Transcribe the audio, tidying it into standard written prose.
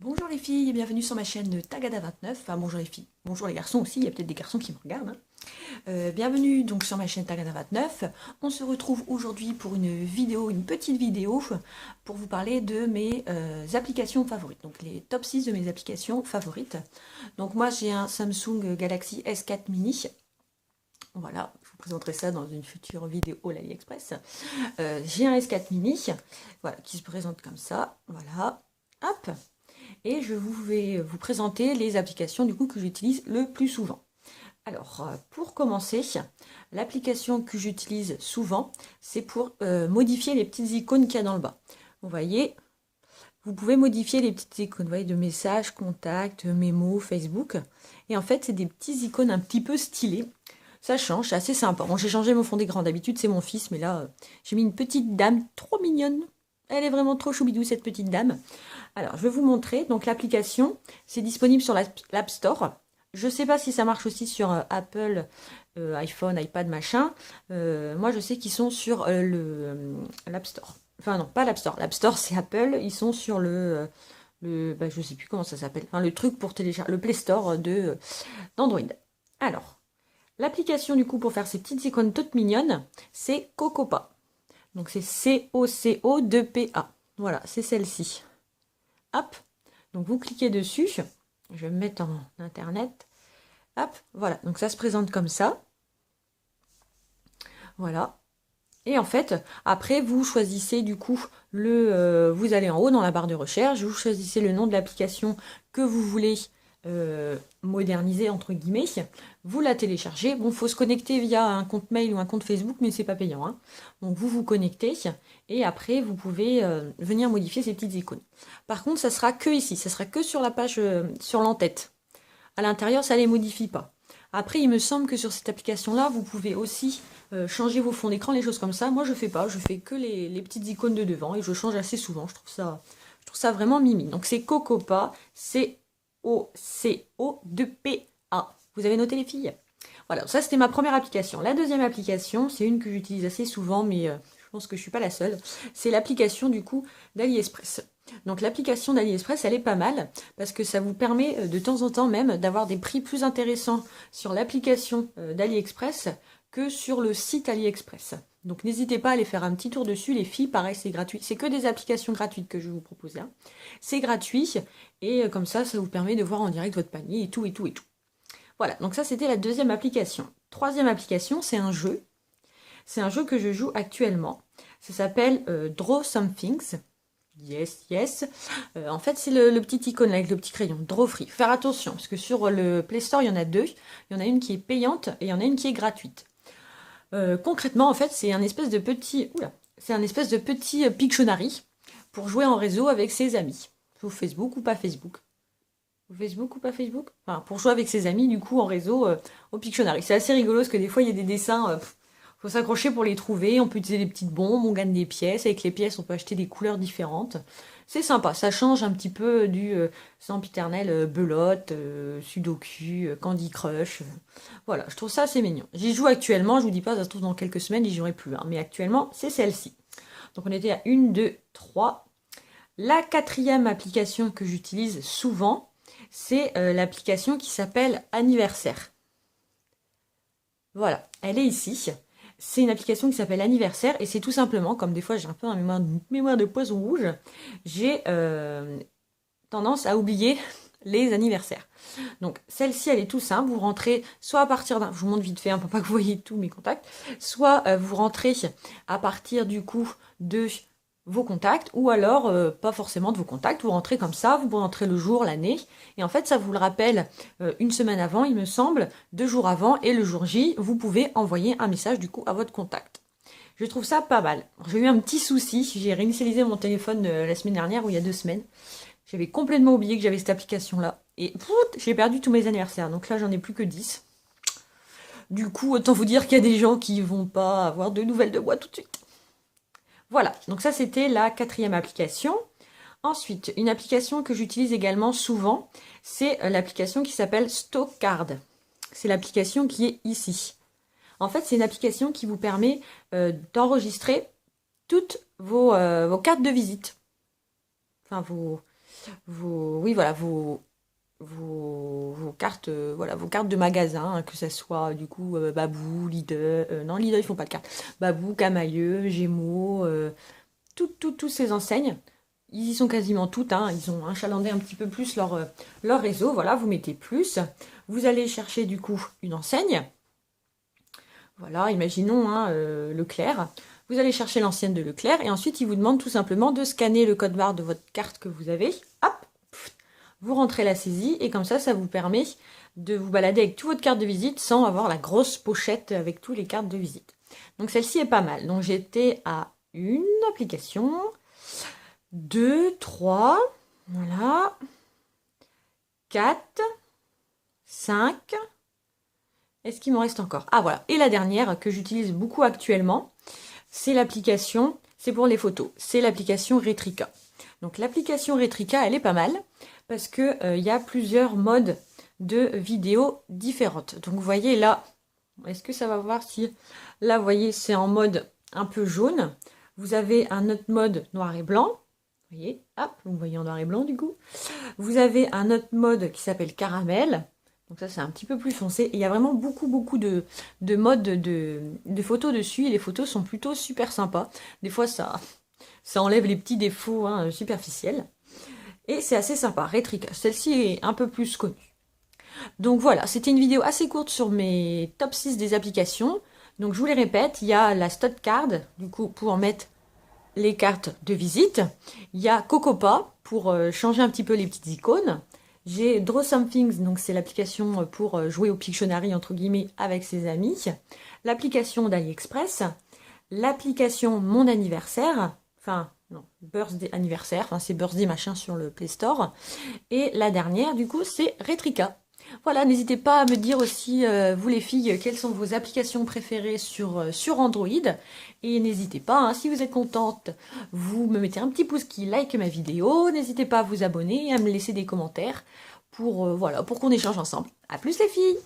Bonjour les filles et bienvenue sur ma chaîne Tagada29. Enfin bonjour les filles, bonjour les garçons aussi, il y a peut-être des garçons qui me regardent. Bienvenue donc sur ma chaîne Tagada29. On se retrouve aujourd'hui pour une vidéo, une petite vidéo, pour vous parler de mes applications favorites. Donc les top 6 de mes applications favorites. Donc moi j'ai un Samsung Galaxy S4 mini. Voilà, je vous présenterai ça dans une future vidéo l'AliExpress. J'ai un S4 mini, voilà, qui se présente comme ça. Voilà, hop. Et je vais vous présenter les applications du coup que j'utilise le plus souvent. Alors, pour commencer, l'application que j'utilise souvent, c'est pour modifier les petites icônes qu'il y a dans le bas. Vous voyez, vous pouvez modifier les petites icônes, vous voyez, de messages, contacts, mémos, Facebook. Et en fait, c'est des petites icônes un petit peu stylées. Ça change, c'est assez sympa. Bon, j'ai changé mon fond d'écran. D'habitude, c'est mon fils, mais là, j'ai mis une petite dame trop mignonne. Elle est vraiment trop choubidou, cette petite dame. Alors, je vais vous montrer. Donc, l'application, c'est disponible sur l'App Store. Je ne sais pas si ça marche aussi sur Apple, iPhone, iPad, machin. Moi, je sais qu'ils sont sur l'App Store. Enfin, non, pas l'App Store. L'App Store, c'est Apple. Ils sont sur bah, je ne sais plus comment ça s'appelle. Enfin, le truc pour télécharger, le Play Store d'Android. Alors, l'application, du coup, pour faire ces petites icônes toutes mignonnes, c'est Cocopa. Donc, c'est C-O-C-O-2-P-A. Voilà, c'est celle-ci. Hop, donc vous cliquez dessus, je vais me mettre en internet, hop, voilà, donc ça se présente comme ça, voilà, et en fait, après vous choisissez du coup, vous allez en haut dans la barre de recherche, vous choisissez le nom de l'application que vous voulez moderniser entre guillemets, vous la téléchargez. Bon, il faut se connecter via un compte mail ou un compte Facebook, mais c'est pas payant, hein. Donc vous vous connectez et après vous pouvez venir modifier ces petites icônes. Par contre, ça sera que ici, ça sera que sur la page, sur l'entête. À l'intérieur, ça les modifie pas. Après, il me semble que sur cette application-là, vous pouvez aussi changer vos fonds d'écran, les choses comme ça. Moi, je fais pas, je fais que les petites icônes de devant et je change assez souvent. Je trouve ça vraiment mimi. Donc c'est Cocopa, C-O-C-O-2-P-A. Vous avez noté les filles? Voilà, ça c'était ma première application. La deuxième application, c'est une que j'utilise assez souvent, mais je pense que je suis pas la seule. C'est l'application du coup d'AliExpress. Donc l'application d'AliExpress, elle est pas mal parce que ça vous permet de temps en temps même d'avoir des prix plus intéressants sur l'application d'AliExpress que sur le site AliExpress. Donc n'hésitez pas à aller faire un petit tour dessus, les filles, pareil, c'est gratuit. C'est que des applications gratuites que je vais vous proposer, hein. C'est gratuit et comme ça vous permet de voir en direct votre panier et tout et tout et tout. Voilà, donc ça c'était la deuxième application. Troisième application, c'est un jeu. C'est un jeu que je joue actuellement. Ça s'appelle Draw Somethings. Yes, yes. En fait, c'est le petit icône là, avec le petit crayon, Draw Free. Faire attention, parce que sur le Play Store, il y en a deux. Il y en a une qui est payante et il y en a une qui est gratuite. Concrètement, en fait, c'est un espèce de petit, Pictionary pour jouer en réseau avec ses amis. Sur Facebook ou pas Facebook. Facebook ou pas Facebook? Enfin, pour jouer avec ses amis, du coup, en réseau, au Pictionary. C'est assez rigolo, parce que des fois, il y a des dessins, faut s'accrocher pour les trouver, on peut utiliser des petites bombes, on gagne des pièces, avec les pièces, on peut acheter des couleurs différentes. C'est sympa, ça change un petit peu du sempiternel belote, Sudoku, Candy Crush. Voilà, je trouve ça assez mignon. J'y joue actuellement, je vous dis pas, ça se trouve dans quelques semaines, j'y jouerai plus, hein, mais actuellement, c'est celle-ci. Donc on était à 1, 2, 3. La quatrième application que j'utilise souvent, c'est l'application qui s'appelle Anniversaire. Voilà, elle est ici. C'est une application qui s'appelle Anniversaire et c'est tout simplement, comme des fois j'ai un peu une mémoire de poisson rouge, j'ai tendance à oublier les anniversaires. Donc celle-ci, elle est tout simple. Vous rentrez soit à partir d'un... Je vous montre vite fait, hein, pour pas que vous voyez tous mes contacts. Soit vous rentrez à partir du coup de vos contacts, ou alors pas forcément de vos contacts, vous rentrez comme ça, vous rentrez le jour, l'année, et en fait ça vous le rappelle une semaine avant, il me semble, 2 jours avant, et le jour J, vous pouvez envoyer un message du coup à votre contact. Je trouve ça pas mal. J'ai eu un petit souci, j'ai réinitialisé mon téléphone la semaine dernière, ou il y a 2 semaines. J'avais complètement oublié que j'avais cette application-là, et j'ai perdu tous mes anniversaires, donc là j'en ai plus que 10. Du coup, autant vous dire qu'il y a des gens qui vont pas avoir de nouvelles de moi tout de suite. Voilà, donc ça c'était la quatrième application. Ensuite, une application que j'utilise également souvent, c'est l'application qui s'appelle Stockcard. C'est l'application qui est ici. En fait, c'est une application qui vous permet d'enregistrer toutes vos cartes de visite. Enfin, oui, voilà, vos cartes, voilà, vos cartes de magasin, hein, que ça soit du coup Babou, Lidl, non Lidl ils font pas de cartes, Babou, Camaïeu, Gémeaux, toutes ces enseignes, ils y sont quasiment toutes, hein, ils ont achalandé un petit peu plus leur réseau, voilà, vous mettez plus, vous allez chercher du coup une enseigne, voilà, imaginons hein, Leclerc, vous allez chercher l'ancienne de Leclerc et ensuite il vous demande tout simplement de scanner le code barre de votre carte que vous avez, hop, vous rentrez la saisie et comme ça vous permet de vous balader avec toute votre carte de visite sans avoir la grosse pochette avec toutes les cartes de visite. Donc celle-ci est pas mal. Donc j'étais à une application, 2, 3, voilà, 4, 5. Est-ce qu'il m'en reste encore? Ah voilà, et la dernière que j'utilise beaucoup actuellement, c'est l'application, c'est pour les photos, c'est l'application Retrica. Donc l'application Retrica, elle est pas mal parce que y a plusieurs modes de vidéos différentes. Donc vous voyez là, est-ce que ça va voir si... Là, vous voyez, c'est en mode un peu jaune. Vous avez un autre mode noir et blanc. Vous voyez, hop, vous voyez en noir et blanc du coup. Vous avez un autre mode qui s'appelle caramel. Donc ça, c'est un petit peu plus foncé. Et il y a vraiment beaucoup de modes de photos dessus. Et les photos sont plutôt super sympas. Des fois, ça enlève les petits défauts hein, superficiels. Et c'est assez sympa. Retrica, celle-ci est un peu plus connue. Donc voilà, c'était une vidéo assez courte sur mes top 6 des applications. Donc je vous les répète, il y a la Stud Card, du coup pour mettre les cartes de visite. Il y a Cocopa pour changer un petit peu les petites icônes. J'ai Draw Somethings, donc c'est l'application pour jouer au Pictionary entre guillemets avec ses amis. L'application d'AliExpress. L'application Mon Anniversaire, enfin non, Birthday Anniversaire, enfin c'est Birthday machin sur le Play Store. Et la dernière du coup c'est Retrica. Voilà, n'hésitez pas à me dire aussi, vous les filles, quelles sont vos applications préférées sur Android. Et n'hésitez pas, hein, si vous êtes contente, vous me mettez un petit pouce qui like ma vidéo. N'hésitez pas à vous abonner et à me laisser des commentaires pour, voilà, pour qu'on échange ensemble. A plus les filles!